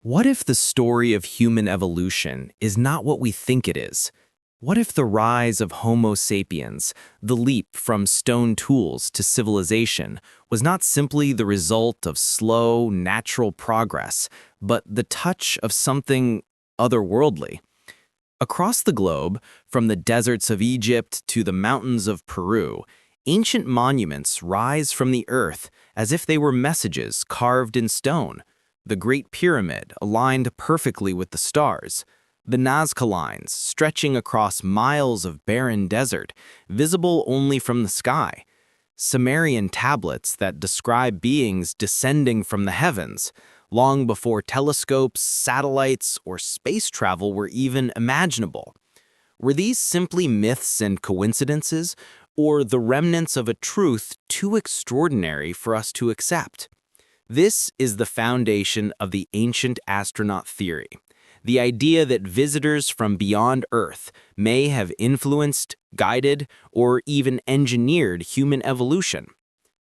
What if the story of human evolution is not what we think it is? What if the rise of Homo sapiens, the leap from stone tools to civilization, was not simply the result of slow, natural progress, but the touch of something otherworldly? Across the globe, from the deserts of Egypt to the mountains of Peru, ancient monuments rise from the earth as if they were messages carved in stone. The Great Pyramid aligned perfectly with the stars, the Nazca Lines stretching across miles of barren desert, visible only from the sky, Sumerian tablets that describe beings descending from the heavens, long before telescopes, satellites, or space travel were even imaginable. Were these simply myths and coincidences, or the remnants of a truth too extraordinary for us to accept? This is the foundation of the Ancient Astronaut Theory, the idea that visitors from beyond Earth may have influenced, guided, or even engineered human evolution.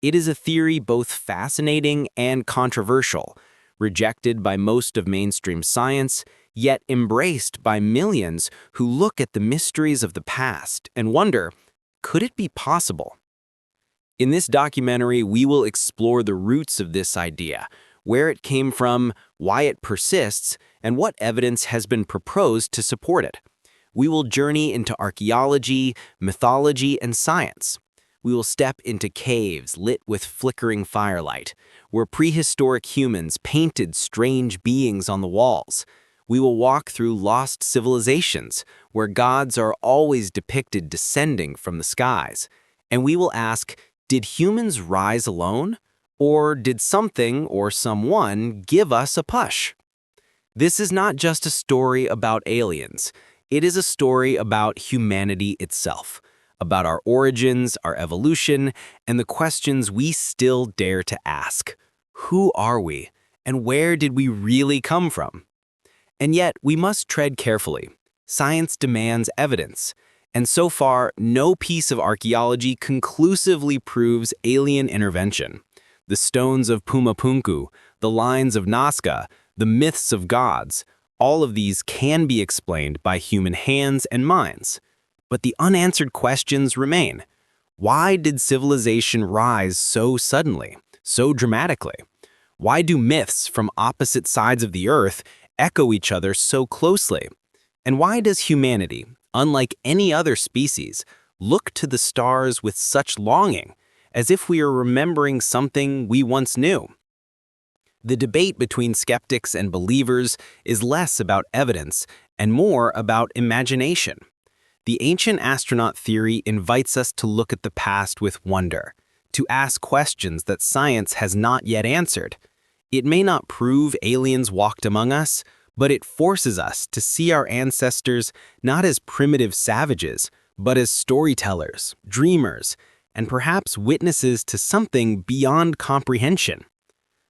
It is a theory both fascinating and controversial, rejected by most of mainstream science, yet embraced by millions who look at the mysteries of the past and wonder, could it be possible? In this documentary, we will explore the roots of this idea, where it came from, why it persists, and what evidence has been proposed to support it. We will journey into archaeology, mythology, and science. We will step into caves lit with flickering firelight, where prehistoric humans painted strange beings on the walls. We will walk through lost civilizations, where gods are always depicted descending from the skies. And we will ask, did humans rise alone, or did something or someone give us a push? This is not just a story about aliens. It is a story about humanity itself, about our origins, our evolution, and the questions we still dare to ask. Who are we, and where did we really come from? And yet, we must tread carefully. Science demands evidence. And so far, no piece of archaeology conclusively proves alien intervention. The stones of Puma Punku, the lines of Nazca, the myths of gods, all of these can be explained by human hands and minds. But the unanswered questions remain. Why did civilization rise so suddenly, so dramatically? Why do myths from opposite sides of the earth echo each other so closely? And why does humanity, unlike any other species, look to the stars with such longing, as if we are remembering something we once knew? The debate between skeptics and believers is less about evidence and more about imagination. The ancient astronaut theory invites us to look at the past with wonder, to ask questions that science has not yet answered. It may not prove aliens walked among us, but it forces us to see our ancestors not as primitive savages, but as storytellers, dreamers, and perhaps witnesses to something beyond comprehension.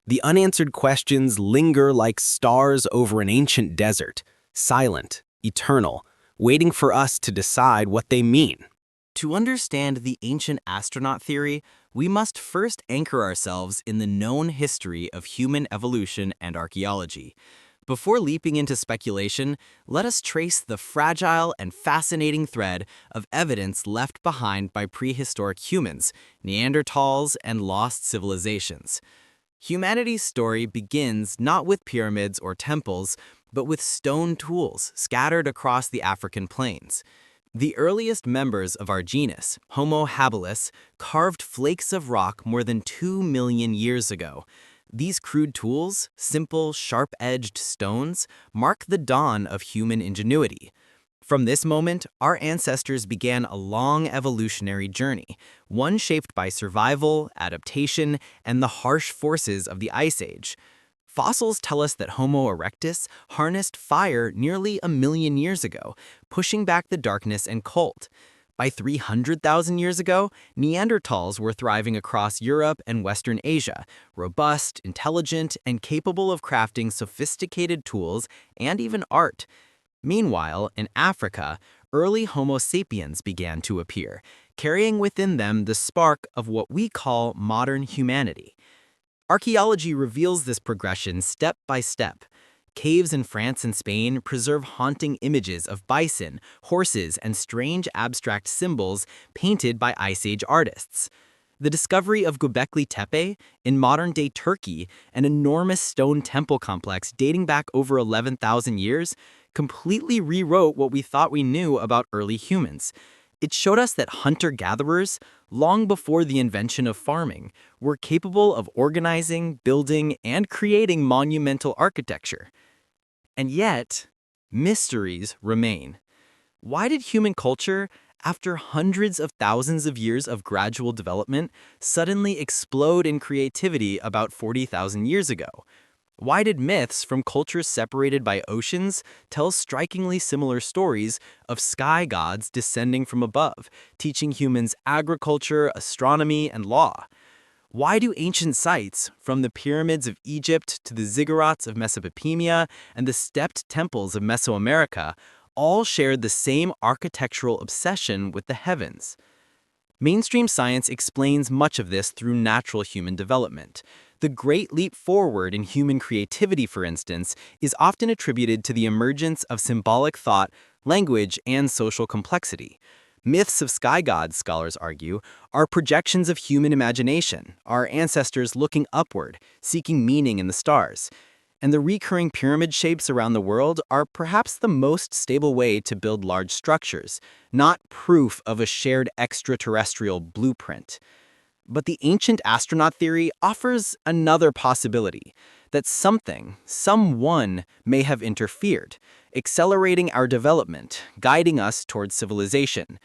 The unanswered questions linger like stars over an ancient desert, silent, eternal, waiting for us to decide what they mean. To understand the ancient astronaut theory, we must first anchor ourselves in the known history of human evolution and archaeology. Before leaping into speculation, let us trace the fragile and fascinating thread of evidence left behind by prehistoric humans, Neanderthals, and lost civilizations. Humanity's story begins not with pyramids or temples, but with stone tools scattered across the African plains. The earliest members of our genus, Homo habilis, carved flakes of rock more than 2 million years ago. These crude tools, simple, sharp-edged stones, mark the dawn of human ingenuity. From this moment, our ancestors began a long evolutionary journey, one shaped by survival, adaptation, and the harsh forces of the Ice Age. Fossils tell us that Homo erectus harnessed fire nearly 1 million years ago, pushing back the darkness and cold. By 300,000 years ago, Neanderthals were thriving across Europe and Western Asia, robust, intelligent, and capable of crafting sophisticated tools and even art. Meanwhile, in Africa, early Homo sapiens began to appear, carrying within them the spark of what we call modern humanity. Archaeology reveals this progression step by step. Caves in France and Spain preserve haunting images of bison, horses, and strange abstract symbols painted by Ice Age artists. The discovery of Göbekli Tepe in modern-day Turkey, an enormous stone temple complex dating back over 11,000 years, completely rewrote what we thought we knew about early humans. It showed us that hunter-gatherers, long before the invention of farming, were capable of organizing, building, and creating monumental architecture. And yet, mysteries remain. Why did human culture, after hundreds of thousands of years of gradual development, suddenly explode in creativity about 40,000 years ago? Why did myths from cultures separated by oceans tell strikingly similar stories of sky gods descending from above, teaching humans agriculture, astronomy, and law? Why do ancient sites, from the pyramids of Egypt to the ziggurats of Mesopotamia and the stepped temples of Mesoamerica, all shared the same architectural obsession with the heavens? Mainstream science explains much of this through natural human development. The great leap forward in human creativity, for instance, is often attributed to the emergence of symbolic thought, language, and social complexity. Myths of sky gods, scholars argue, are projections of human imagination, our ancestors looking upward, seeking meaning in the stars. And the recurring pyramid shapes around the world are perhaps the most stable way to build large structures, not proof of a shared extraterrestrial blueprint. But the ancient astronaut theory offers another possibility, that someone may have interfered, accelerating our development, guiding us towards civilization.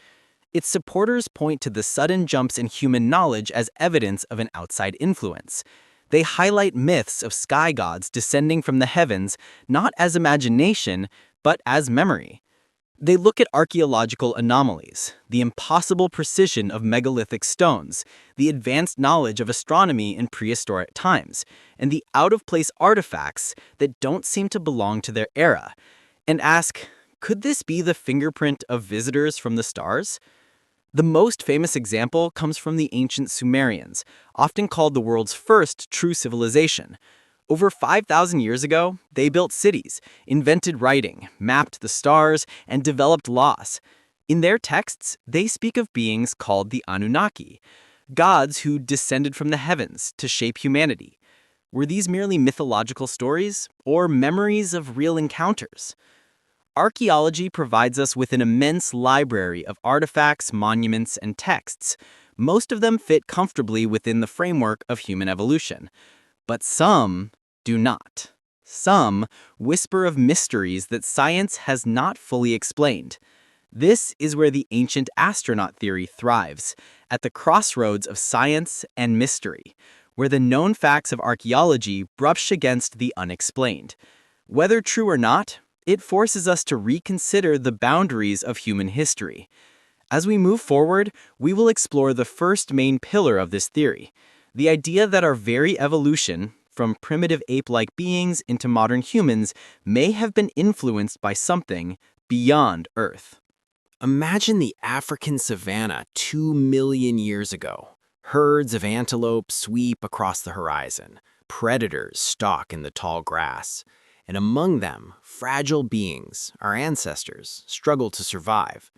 Its supporters point to the sudden jumps in human knowledge as evidence of an outside influence. They highlight myths of sky gods descending from the heavens not as imagination, but as memory. They look at archaeological anomalies, the impossible precision of megalithic stones, the advanced knowledge of astronomy in prehistoric times, and the out-of-place artifacts that don't seem to belong to their era, and ask, could this be the fingerprint of visitors from the stars? The most famous example comes from the ancient Sumerians, often called the world's first true civilization. Over 5,000 years ago, they built cities, invented writing, mapped the stars, and developed laws. In their texts, they speak of beings called the Anunnaki, gods who descended from the heavens to shape humanity. Were these merely mythological stories, or memories of real encounters? Archaeology provides us with an immense library of artifacts, monuments, and texts. Most of them fit comfortably within the framework of human evolution. But some do not. Some whisper of mysteries that science has not fully explained. This is where the ancient astronaut theory thrives, at the crossroads of science and mystery, where the known facts of archaeology brush against the unexplained. Whether true or not, it forces us to reconsider the boundaries of human history. As we move forward, we will explore the first main pillar of this theory, the idea that our very evolution, from primitive ape-like beings into modern humans, may have been influenced by something beyond Earth. Imagine the African savanna 2 million years ago. Herds of antelope sweep across the horizon. Predators stalk in the tall grass. And among them, fragile beings, our ancestors, struggle to survive.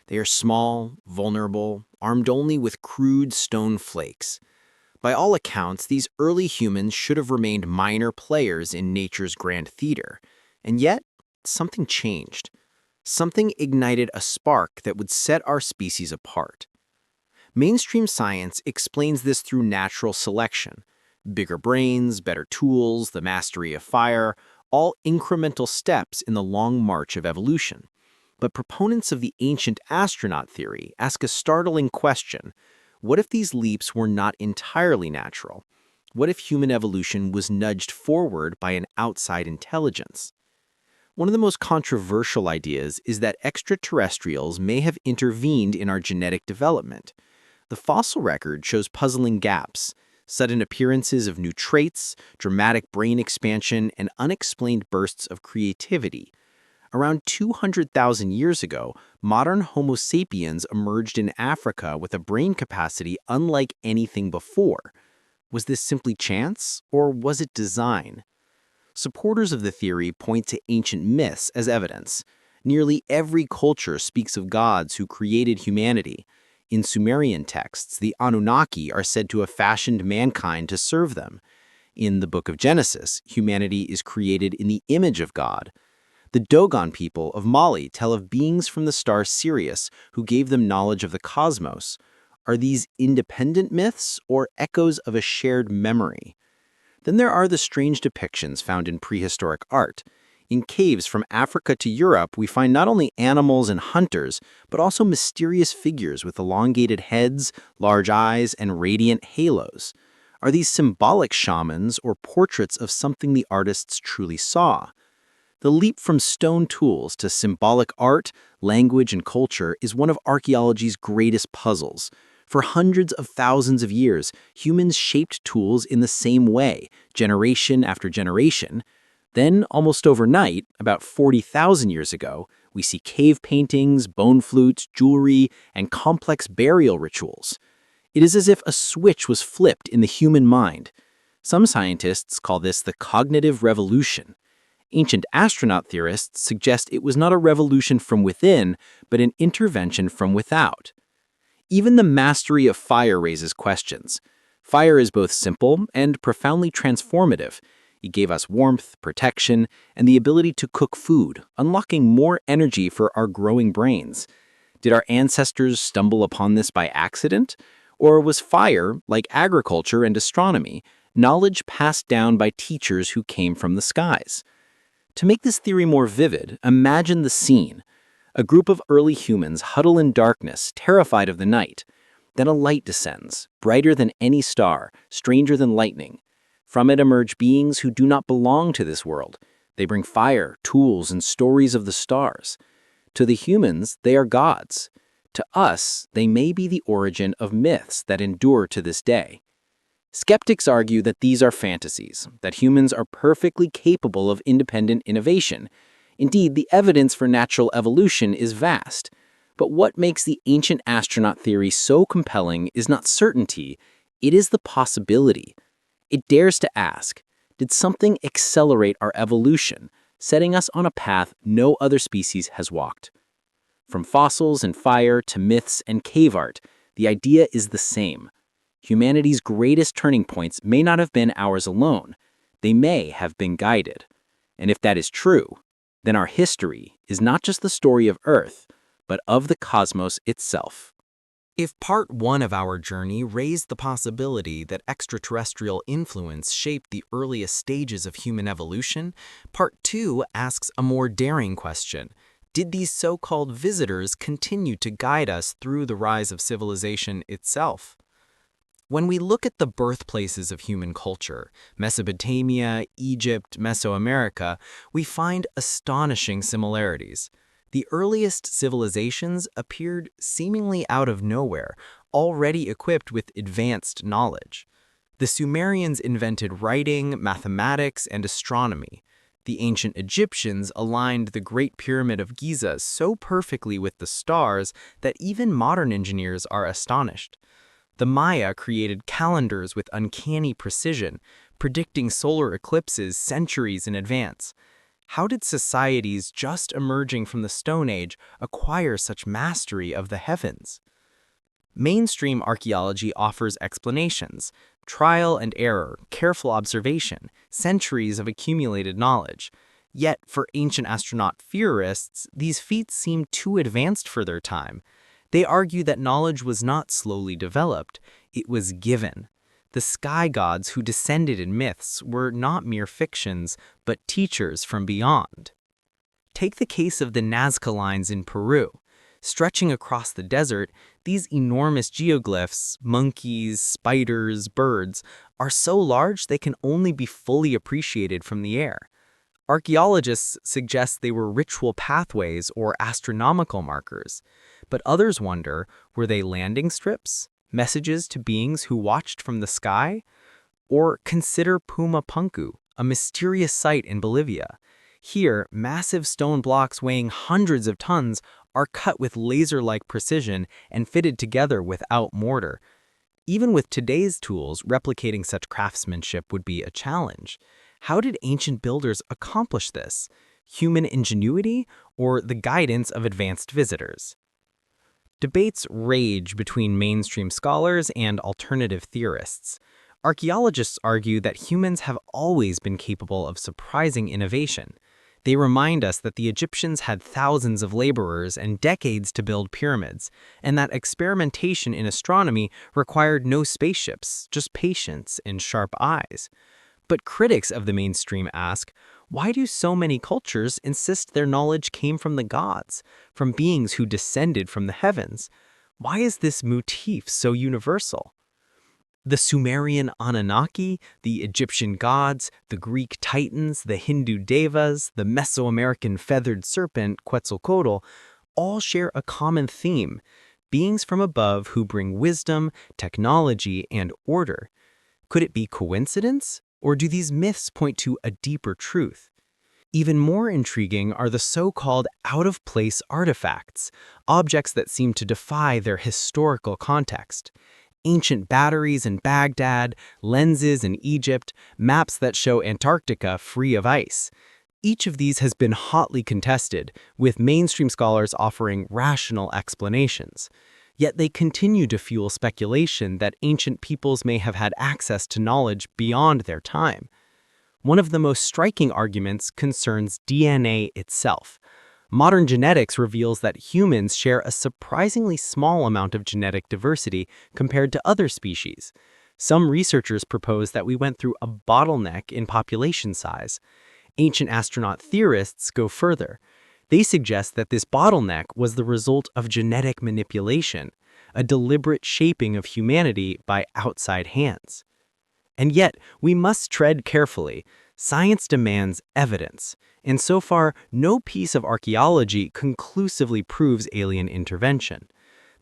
They are small, vulnerable, armed only with crude stone flakes. By all accounts, these early humans should have remained minor players in nature's grand theater. And yet, something changed. Something ignited a spark that would set our species apart. Mainstream science explains this through natural selection. Bigger brains, better tools, the mastery of fire, all incremental steps in the long march of evolution. But proponents of the ancient astronaut theory ask a startling question. What if these leaps were not entirely natural? What if human evolution was nudged forward by an outside intelligence? One of the most controversial ideas is that extraterrestrials may have intervened in our genetic development. The fossil record shows puzzling gaps, sudden appearances of new traits, dramatic brain expansion, and unexplained bursts of creativity. Around 200,000 years ago, modern Homo sapiens emerged in Africa with a brain capacity unlike anything before. Was this simply chance, or was it design? Supporters of the theory point to ancient myths as evidence. Nearly every culture speaks of gods who created humanity. In Sumerian texts, the Anunnaki are said to have fashioned mankind to serve them. In the Book of Genesis, humanity is created in the image of God. The Dogon people of Mali tell of beings from the star Sirius who gave them knowledge of the cosmos. Are these independent myths or echoes of a shared memory? Then there are the strange depictions found in prehistoric art. In caves from Africa to Europe, we find not only animals and hunters, but also mysterious figures with elongated heads, large eyes, and radiant halos. Are these symbolic shamans or portraits of something the artists truly saw? The leap from stone tools to symbolic art, language, and culture is one of archaeology's greatest puzzles. For hundreds of thousands of years, humans shaped tools in the same way, generation after generation. Then, almost overnight, about 40,000 years ago, we see cave paintings, bone flutes, jewelry, and complex burial rituals. It is as if a switch was flipped in the human mind. Some scientists call this the cognitive revolution. Ancient astronaut theorists suggest it was not a revolution from within, but an intervention from without. Even the mastery of fire raises questions. Fire is both simple and profoundly transformative. It gave us warmth, protection, and the ability to cook food, unlocking more energy for our growing brains. Did our ancestors stumble upon this by accident? Or was fire, like agriculture and astronomy, knowledge passed down by teachers who came from the skies? To make this theory more vivid, imagine the scene. A group of early humans huddle in darkness, terrified of the night. Then a light descends, brighter than any star, stranger than lightning. From it emerge beings who do not belong to this world. They bring fire, tools, and stories of the stars. To the humans, they are gods. To us, they may be the origin of myths that endure to this day. Skeptics argue that these are fantasies, that humans are perfectly capable of independent innovation. Indeed, the evidence for natural evolution is vast. But what makes the ancient astronaut theory so compelling is not certainty, it is the possibility. It dares to ask, did something accelerate our evolution, setting us on a path no other species has walked? From fossils and fire to myths and cave art, the idea is the same. Humanity's greatest turning points may not have been ours alone. They may have been guided. And if that is true, then our history is not just the story of Earth, but of the cosmos itself. If part one of our journey raised the possibility that extraterrestrial influence shaped the earliest stages of human evolution, part two asks a more daring question. Did these so-called visitors continue to guide us through the rise of civilization itself? When we look at the birthplaces of human culture, Mesopotamia, Egypt, Mesoamerica, we find astonishing similarities. The earliest civilizations appeared seemingly out of nowhere, already equipped with advanced knowledge. The Sumerians invented writing, mathematics, and astronomy. The ancient Egyptians aligned the Great Pyramid of Giza so perfectly with the stars that even modern engineers are astonished. The Maya created calendars with uncanny precision, predicting solar eclipses centuries in advance. How did societies just emerging from the Stone Age acquire such mastery of the heavens? Mainstream archaeology offers explanations: trial and error, careful observation, centuries of accumulated knowledge. Yet, for ancient astronaut theorists, these feats seem too advanced for their time. They argue that knowledge was not slowly developed, it was given. The sky gods who descended in myths were not mere fictions, but teachers from beyond. Take the case of the Nazca Lines in Peru. Stretching across the desert, these enormous geoglyphs, monkeys, spiders, birds, are so large they can only be fully appreciated from the air. Archaeologists suggest they were ritual pathways or astronomical markers. But others wonder, were they landing strips, messages to beings who watched from the sky? Or consider Puma Punku, a mysterious site in Bolivia. Here, massive stone blocks weighing hundreds of tons are cut with laser-like precision and fitted together without mortar. Even with today's tools, replicating such craftsmanship would be a challenge. How did ancient builders accomplish this? Human ingenuity or the guidance of advanced visitors? Debates rage between mainstream scholars and alternative theorists. Archaeologists argue that humans have always been capable of surprising innovation. They remind us that the Egyptians had thousands of laborers and decades to build pyramids, and that experimentation in astronomy required no spaceships, just patience and sharp eyes. But critics of the mainstream ask, why do so many cultures insist their knowledge came from the gods, from beings who descended from the heavens? Why is this motif so universal? The Sumerian Anunnaki, the Egyptian gods, the Greek titans, the Hindu devas, the Mesoamerican feathered serpent, Quetzalcoatl, all share a common theme: beings from above who bring wisdom, technology, and order. Could it be coincidence? Or do these myths point to a deeper truth? Even more intriguing are the so-called out-of-place artifacts, objects that seem to defy their historical context. Ancient batteries in Baghdad, lenses in Egypt, maps that show Antarctica free of ice. Each of these has been hotly contested, with mainstream scholars offering rational explanations. Yet they continue to fuel speculation that ancient peoples may have had access to knowledge beyond their time. One of the most striking arguments concerns DNA itself. Modern genetics reveals that humans share a surprisingly small amount of genetic diversity compared to other species. Some researchers propose that we went through a bottleneck in population size. Ancient astronaut theorists go further. They suggest that this bottleneck was the result of genetic manipulation, a deliberate shaping of humanity by outside hands. And yet, we must tread carefully. Science demands evidence, and so far, no piece of archaeology conclusively proves alien intervention.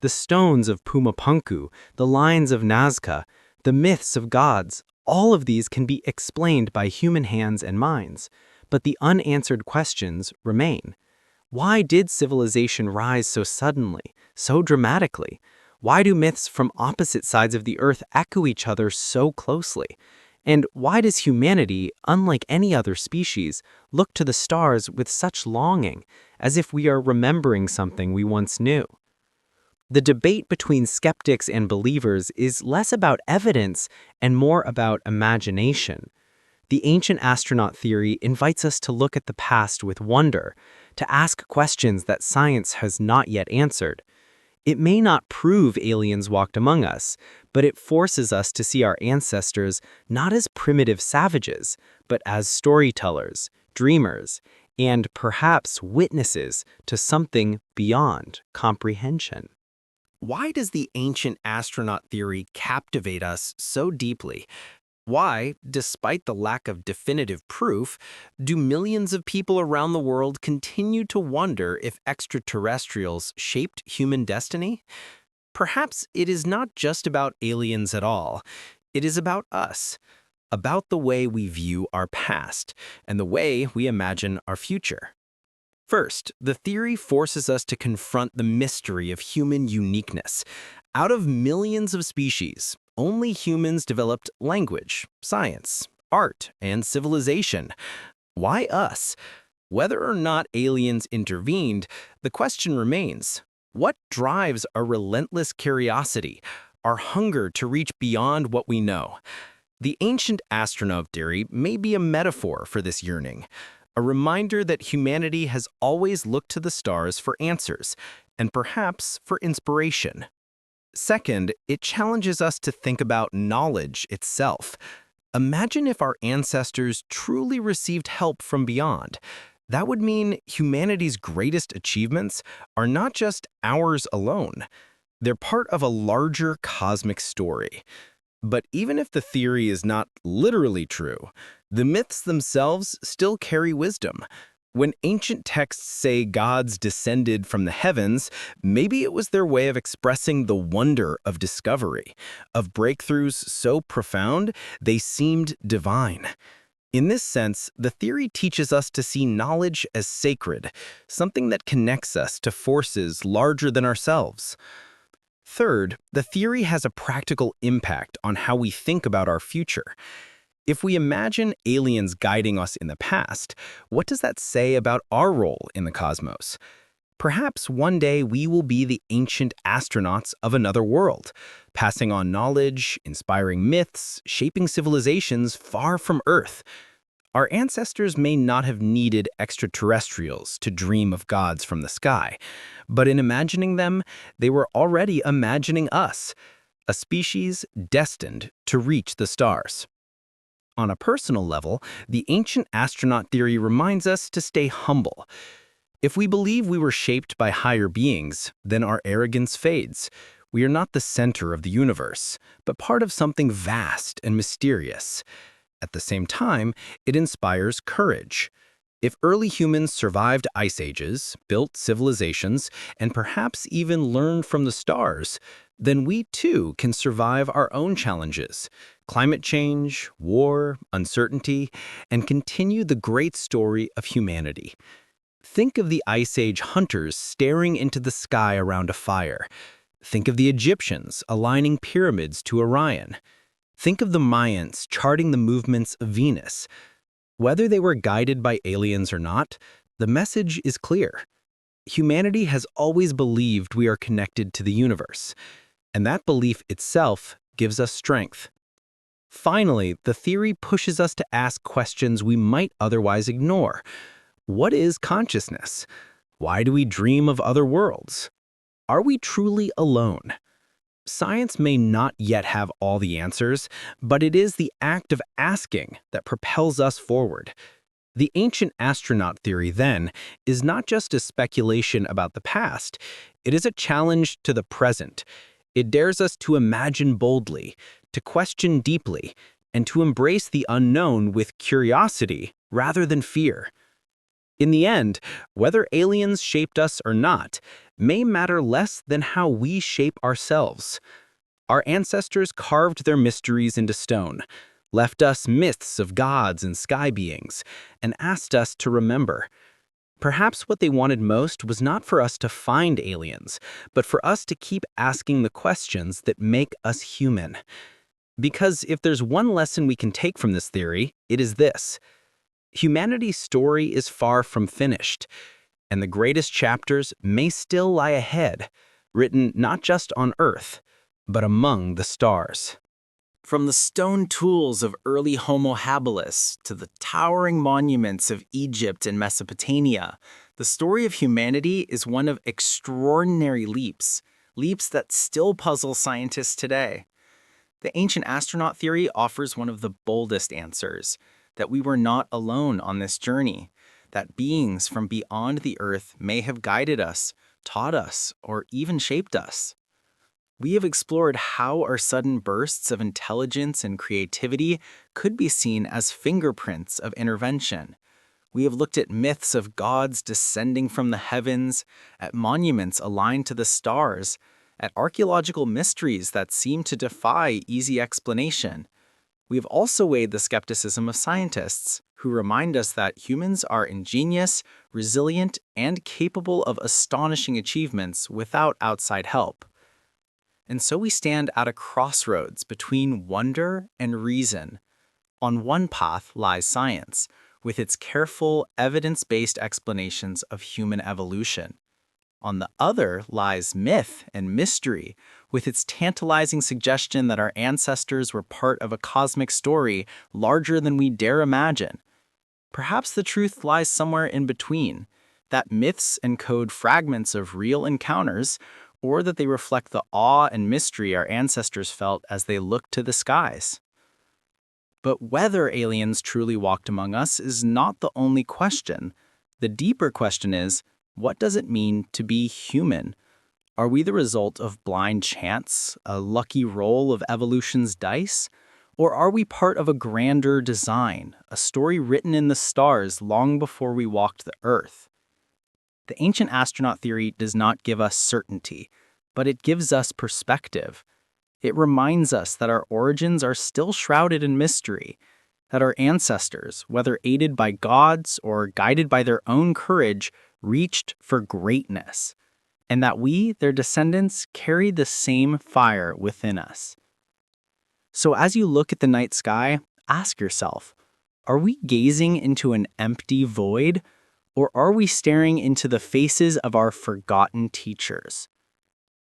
The stones of Puma Punku, the lines of Nazca, the myths of gods, all of these can be explained by human hands and minds, but the unanswered questions remain. Why did civilization rise so suddenly, so dramatically? Why do myths from opposite sides of the earth echo each other so closely? And why does humanity, unlike any other species, look to the stars with such longing, as if we are remembering something we once knew? The debate between skeptics and believers is less about evidence and more about imagination. The Ancient Astronaut Theory invites us to look at the past with wonder, to ask questions that science has not yet answered. It may not prove aliens walked among us, but it forces us to see our ancestors not as primitive savages, but as storytellers, dreamers, and perhaps witnesses to something beyond comprehension. Why does the ancient astronaut theory captivate us so deeply? Why, despite the lack of definitive proof, do millions of people around the world continue to wonder if extraterrestrials shaped human destiny? Perhaps it is not just about aliens at all. It is about us, about the way we view our past, and the way we imagine our future. First, the theory forces us to confront the mystery of human uniqueness. Out of millions of species, only humans developed language, science, art, and civilization. Why us? Whether or not aliens intervened, the question remains: what drives our relentless curiosity, our hunger to reach beyond what we know? The ancient astronaut theory may be a metaphor for this yearning, a reminder that humanity has always looked to the stars for answers, and perhaps for inspiration. Second, it challenges us to think about knowledge itself. Imagine if our ancestors truly received help from beyond. That would mean humanity's greatest achievements are not just ours alone. They're part of a larger cosmic story. But even if the theory is not literally true, the myths themselves still carry wisdom. When ancient texts say gods descended from the heavens, maybe it was their way of expressing the wonder of discovery, of breakthroughs so profound they seemed divine. In this sense, the theory teaches us to see knowledge as sacred, something that connects us to forces larger than ourselves. Third, the theory has a practical impact on how we think about our future. If we imagine aliens guiding us in the past, what does that say about our role in the cosmos? Perhaps one day we will be the ancient astronauts of another world, passing on knowledge, inspiring myths, shaping civilizations far from Earth. Our ancestors may not have needed extraterrestrials to dream of gods from the sky, but in imagining them, they were already imagining us, a species destined to reach the stars. On a personal level, the ancient astronaut theory reminds us to stay humble. If we believe we were shaped by higher beings, then our arrogance fades. We are not the center of the universe, but part of something vast and mysterious. At the same time, it inspires courage. If early humans survived ice ages, built civilizations, and perhaps even learned from the stars, then we too can survive our own challenges, climate change, war, uncertainty, and continue the great story of humanity. Think of the Ice Age hunters staring into the sky around a fire. Think of the Egyptians aligning pyramids to Orion. Think of the Mayans charting the movements of Venus. Whether they were guided by aliens or not, the message is clear. Humanity has always believed we are connected to the universe, and that belief itself gives us strength. Finally, the theory pushes us to ask questions we might otherwise ignore. What is consciousness? Why do we dream of other worlds? Are we truly alone? Science may not yet have all the answers, but it is the act of asking that propels us forward. The ancient astronaut theory, then, is not just a speculation about the past, it is a challenge to the present. It dares us to imagine boldly, to question deeply, and to embrace the unknown with curiosity rather than fear. In the end, whether aliens shaped us or not may matter less than how we shape ourselves. Our ancestors carved their mysteries into stone, left us myths of gods and sky beings, and asked us to remember. Perhaps what they wanted most was not for us to find aliens, but for us to keep asking the questions that make us human. Because if there's one lesson we can take from this theory, it is this. Humanity's story is far from finished, and the greatest chapters may still lie ahead, written not just on Earth, but among the stars. From the stone tools of early Homo habilis to the towering monuments of Egypt and Mesopotamia, the story of humanity is one of extraordinary leaps that still puzzle scientists today. The ancient astronaut theory offers one of the boldest answers, that we were not alone on this journey, that beings from beyond the Earth may have guided us, taught us, or even shaped us. We have explored how our sudden bursts of intelligence and creativity could be seen as fingerprints of intervention. We have looked at myths of gods descending from the heavens, at monuments aligned to the stars, at archaeological mysteries that seem to defy easy explanation. We have also weighed the skepticism of scientists, who remind us that humans are ingenious, resilient, and capable of astonishing achievements without outside help. And so we stand at a crossroads between wonder and reason. On one path lies science, with its careful, evidence-based explanations of human evolution. On the other lies myth and mystery, with its tantalizing suggestion that our ancestors were part of a cosmic story larger than we dare imagine. Perhaps the truth lies somewhere in between, that myths encode fragments of real encounters, or that they reflect the awe and mystery our ancestors felt as they looked to the skies. But whether aliens truly walked among us is not the only question. The deeper question is, what does it mean to be human? Are we the result of blind chance, a lucky roll of evolution's dice? Or are we part of a grander design, a story written in the stars long before we walked the Earth? The ancient astronaut theory does not give us certainty, but it gives us perspective. It reminds us that our origins are still shrouded in mystery, that our ancestors, whether aided by gods or guided by their own courage, reached for greatness, and that we, their descendants, carry the same fire within us. So as you look at the night sky, Ask yourself, are we gazing into an empty void, or are we staring into the faces of our forgotten teachers?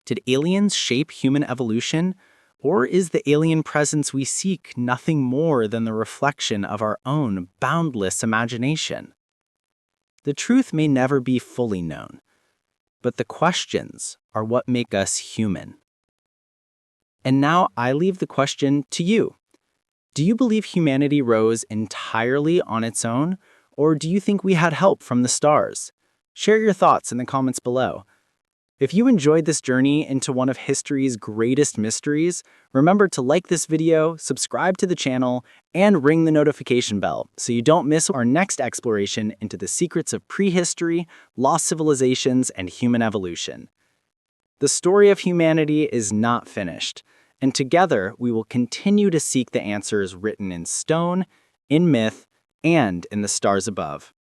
Did aliens shape human evolution, or is the alien presence we seek nothing more than the reflection of our own boundless imagination? The truth may never be fully known, but the questions are what make us human. And now I leave the question to you. Do you believe humanity rose entirely on its own, or do you think we had help from the stars? Share your thoughts in the comments below. If you enjoyed this journey into one of history's greatest mysteries, remember to like this video, subscribe to the channel, and ring the notification bell so you don't miss our next exploration into the secrets of prehistory, lost civilizations, and human evolution. The story of humanity is not finished, and together we will continue to seek the answers written in stone, in myth, and in the stars above.